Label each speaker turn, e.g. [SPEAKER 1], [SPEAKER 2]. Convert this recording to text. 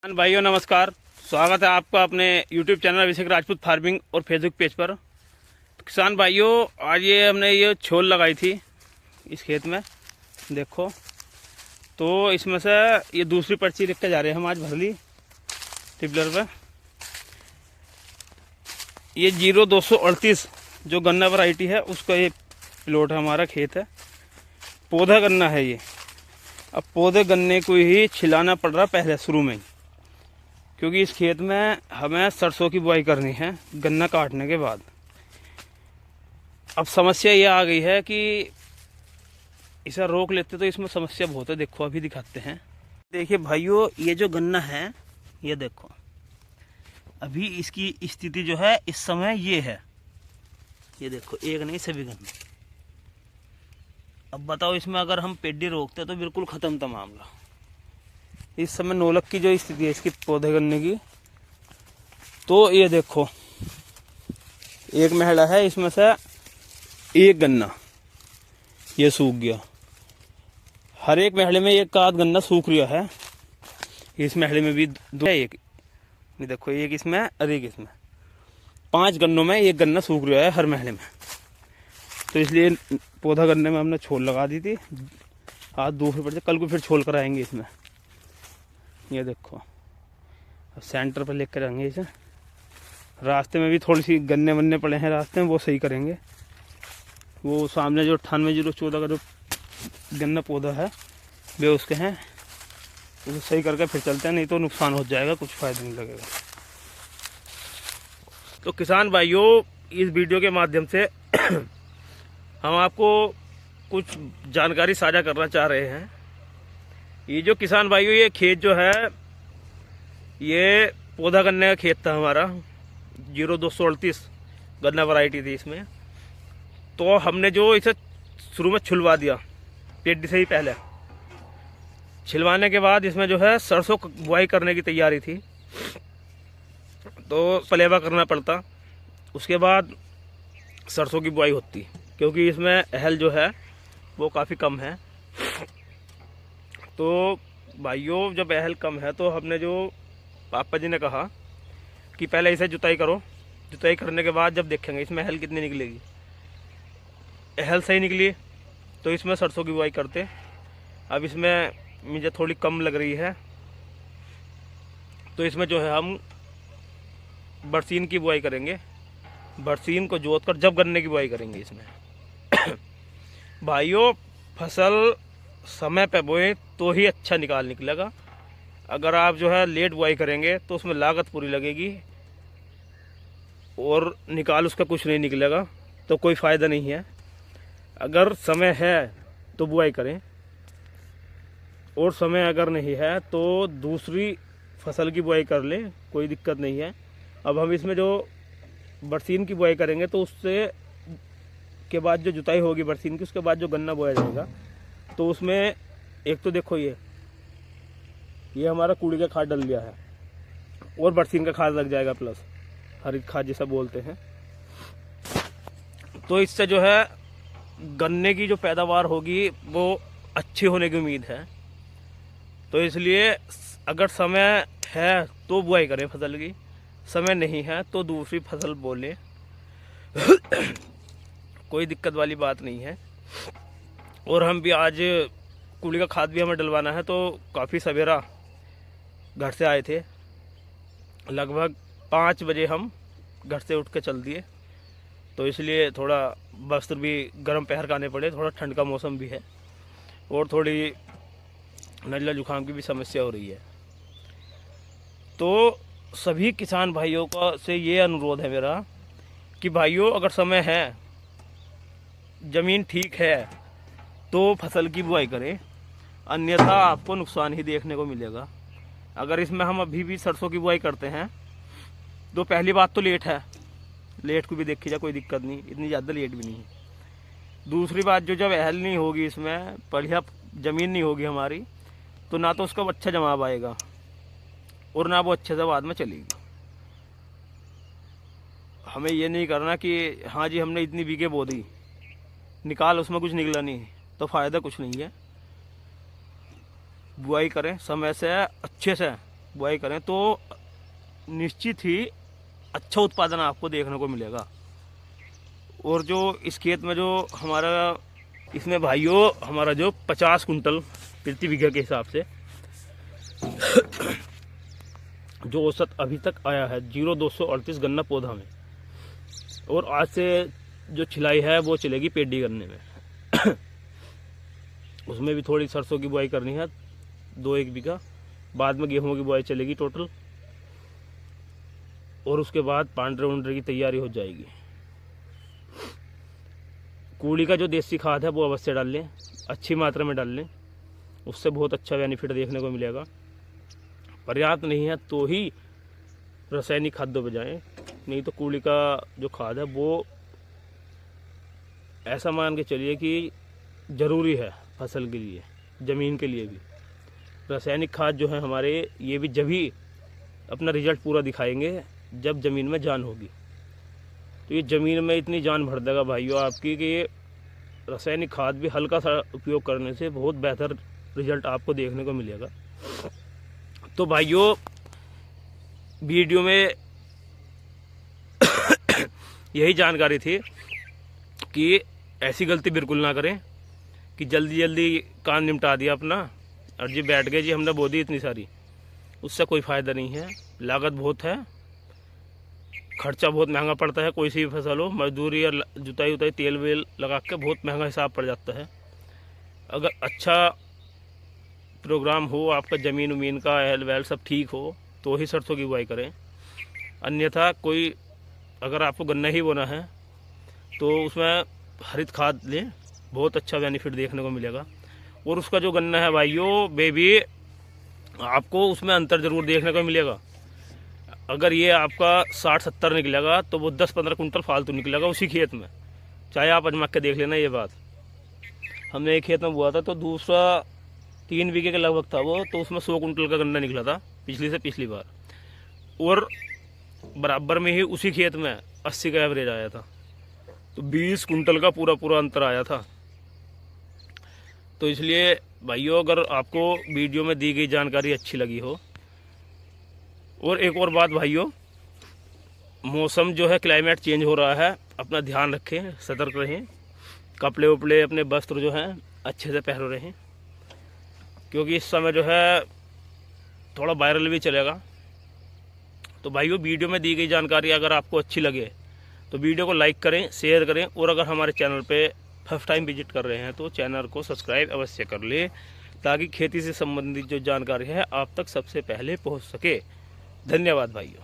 [SPEAKER 1] किसान भाइयों नमस्कार। स्वागत है आपका अपने YouTube चैनल अभिषेक राजपूत फार्मिंग और फेसबुक पेज पर। किसान भाइयों, आज ये हमने ये छोल लगाई थी इस खेत में, देखो। तो इसमें से ये दूसरी पर्ची लिख के जा रहे हैं हम आज भरली टिपलर पे। ये 0238 जो गन्ना वैरायटी है उसका ये प्लॉट है, हमारा खेत है। पौधा गन्ना है ये। अब पौधे गन्ने को ही छिलाना पड़ रहा पहले शुरू में ही, क्योंकि इस खेत में हमें सरसों की बुआई करनी है गन्ना काटने के बाद। अब समस्या ये आ गई है कि इसे रोक लेते तो इसमें समस्या बहुत है। देखो अभी दिखाते हैं। देखिए भाइयों, ये जो गन्ना है ये देखो, अभी इसकी स्थिति जो है इस समय ये है। ये देखो, एक नहीं सभी गन्ने। अब बताओ, इसमें अगर हम पेडी रोकते तो बिल्कुल ख़त्म था मामला। इस समय नोलक की जो स्थिति है इसकी पौधे गन्ने की, तो ये देखो एक महला है, इसमें से एक गन्ना ये सूख गया। हर एक महले में एक आध गन्ना सूख रहा है। इस महले में भी दो है, एक ये देखो, एक इसमें और एक इसमें। 5 गन्नों में एक गन्ना सूख रहा है हर महले में। तो इसलिए पौधा गन्ने में हमने छोल लगा दी थी। आज दूसरे पर से कल को फिर छोल कराएंगे इसमें। ये देखो, अब सेंटर पर लेकर आएंगे इसे। रास्ते में भी थोड़ी सी गन्ने वन्ने पड़े हैं रास्ते में, वो सही करेंगे। वो सामने जो 98-014 का जो गन्ना पौधा है वे उसके हैं, उसे सही करके फिर चलते हैं, नहीं तो नुकसान हो जाएगा, कुछ फायदा नहीं लगेगा। तो किसान भाइयों, इस वीडियो के माध्यम से हम आपको कुछ जानकारी साझा करना चाह रहे हैं। ये जो किसान भाइयों, ये खेत जो है ये पौधा गन्ने का खेत था हमारा। 0238 गन्ना वैरायटी थी इसमें। तो हमने जो इसे शुरू में छुलवा दिया पेड़ से ही पहले। छिलवाने के बाद इसमें जो है सरसों बुआई करने की तैयारी थी, तो पलेवा करना पड़ता। उसके बाद सरसों की बुआई होती, क्योंकि इसमें अहल जो है वो काफ़ी कम है। तो भाइयों, जब अहल कम है तो हमने जो पापा जी ने कहा कि पहले इसे जुताई करो। जुताई करने के बाद जब देखेंगे इसमें अहल कितनी निकलेगी। अहल सही निकली तो इसमें सरसों की बुआई करते। अब इसमें मुझे थोड़ी कम लग रही है, तो इसमें जो है हम बरसीन की बुआई करेंगे। बरसीन को जोत कर जब गन्ने की बुआई करेंगे इसमें। भाइयों, फसल समय पे बोए तो ही अच्छा निकलेगा। अगर आप जो है लेट बुआई करेंगे तो उसमें लागत पूरी लगेगी और निकाल उसका कुछ नहीं निकलेगा, तो कोई फ़ायदा नहीं है। अगर समय है तो बुआई करें, और समय अगर नहीं है तो दूसरी फसल की बुआई कर लें, कोई दिक्कत नहीं है। अब हम इसमें जो बरसीन की बुआई करेंगे तो उससे के बाद जो जुताई होगी बरसीन की, उसके बाद जो गन्ना बोया जाएगा, तो उसमें एक तो देखो ये हमारा कूड़ी का खाद डल गया है, और बरसीन का खाद लग जाएगा, प्लस हरित खाद जैसा बोलते हैं। तो इससे जो है गन्ने की जो पैदावार होगी वो अच्छी होने की उम्मीद है। तो इसलिए अगर समय है तो बुआई करें फसल की, समय नहीं है तो दूसरी फसल बोलें। कोई दिक्कत वाली बात नहीं है। और हम भी आज कूड़ी का खाद भी हमें डलवाना है, तो काफ़ी सवेरा घर से आए थे। लगभग 5 बजे हम घर से उठ के चल दिए, तो इसलिए थोड़ा वस्त्र भी गर्म पहन के आने पड़े। थोड़ा ठंड का मौसम भी है और थोड़ी नज़ला जुकाम की भी समस्या हो रही है। तो सभी किसान भाइयों का से ये अनुरोध है मेरा कि भाइयों, अगर समय है, ज़मीन ठीक है, तो फसल की बुआई करें, अन्यथा आपको नुकसान ही देखने को मिलेगा। अगर इसमें हम अभी भी सरसों की बुआई करते हैं तो पहली बात तो लेट है, लेट को भी देखी जाए, कोई दिक्कत नहीं, इतनी ज़्यादा लेट भी नहीं है। दूसरी बात, जो जब अहल नहीं होगी, इसमें बढ़िया ज़मीन नहीं होगी हमारी, तो ना तो उसका अच्छा जवाब आएगा और ना वो अच्छे से बाद में चलेगी। हमें ये नहीं करना कि हाँ जी हमने इतनी बीघे बो दी, निकाल उसमें कुछ निकला नहीं, तो फ़ायदा कुछ नहीं है। बुआई करें समय से, अच्छे से, बुआई करें तो निश्चित ही अच्छा उत्पादन आपको देखने को मिलेगा। और जो इस खेत में जो हमारा इसमें भाइयों हमारा जो 50 कुंटल प्रति बीघा के हिसाब से जो औसत अभी तक आया है 0,238 गन्ना पौधा में। और आज से जो छिलाई है वो चलेगी पेडी करने में उसमें भी थोड़ी सरसों की बुआई करनी है 2-1 बीघा, बाद में गेहूं की बुआई चलेगी टोटल, और उसके बाद पांडरे उंडरे की तैयारी हो जाएगी। कूड़ी का जो देसी खाद है वो अवश्य डाल लें, अच्छी मात्रा में डाल लें, उससे बहुत अच्छा बेनिफिट देखने को मिलेगा। पर्याप्त नहीं है तो ही रासायनिक खाद्यों पे जाएं, नहीं तो कूड़ी का जो खाद है वो ऐसा मान के चलिए कि ज़रूरी है फसल के लिए, ज़मीन के लिए भी। रासायनिक खाद जो है हमारे ये भी जब ही अपना रिजल्ट पूरा दिखाएंगे जब ज़मीन में जान होगी। तो ये ज़मीन में इतनी जान भर देगा भाइयों आपकी कि ये रासायनिक खाद भी हल्का सा उपयोग करने से बहुत बेहतर रिजल्ट आपको देखने को मिलेगा। तो भाइयों वीडियो में यही जानकारी थी कि ऐसी गलती बिल्कुल ना करें कि जल्दी जल्दी काम निपटा दिया अपना और जी बैठ गए, जी हमने बो दी इतनी सारी, उससे कोई फ़ायदा नहीं है। लागत बहुत है, खर्चा बहुत महंगा पड़ता है, कोई सी भी फसल हो, मजदूरी या जुताई उताई तेल वेल लगा के बहुत महंगा हिसाब पड़ जाता है। अगर अच्छा प्रोग्राम हो, आपका ज़मीन उमीन का एहल वहल सब ठीक हो तो ही सरसों की बुआई करें। अन्यथा कोई अगर आपको गन्ना ही बोना है तो उसमें हरित खाद लें, बहुत अच्छा बेनिफिट देखने को मिलेगा। और उसका जो गन्ना है भाइयों बेबी आपको उसमें अंतर ज़रूर देखने को मिलेगा। अगर ये आपका 60-70 निकलेगा तो वो 10-15 कुंटल फालतू निकलेगा उसी खेत में, चाहे आप आजमा के देख लेना ये बात। हमने एक खेत में बोआ था तो दूसरा 3 बीघे के लगभग था वो, तो उसमें 100 कुंटल का गन्ना निकला था पिछली से पिछली बार, और बराबर में ही उसी खेत में 80 का एवरेज आया था, तो 20 कुंटल का पूरा अंतर आया था। तो इसलिए भाइयों अगर आपको वीडियो में दी गई जानकारी अच्छी लगी हो, और एक और बात भाइयों, मौसम जो है क्लाइमेट चेंज हो रहा है, अपना ध्यान रखें, सतर्क रहें, कपड़े उपड़े अपने वस्त्र जो हैं अच्छे से पहन रहें, क्योंकि इस समय जो है थोड़ा वायरल भी चलेगा। तो भाइयों वीडियो में दी गई जानकारी अगर आपको अच्छी लगे तो वीडियो को लाइक करें, शेयर करें, और अगर हमारे चैनल पे फर्स्ट टाइम विजिट कर रहे हैं तो चैनल को सब्सक्राइब अवश्य कर लें, ताकि खेती से संबंधित जो जानकारी है आप तक सबसे पहले पहुंच सके। धन्यवाद भाइयों।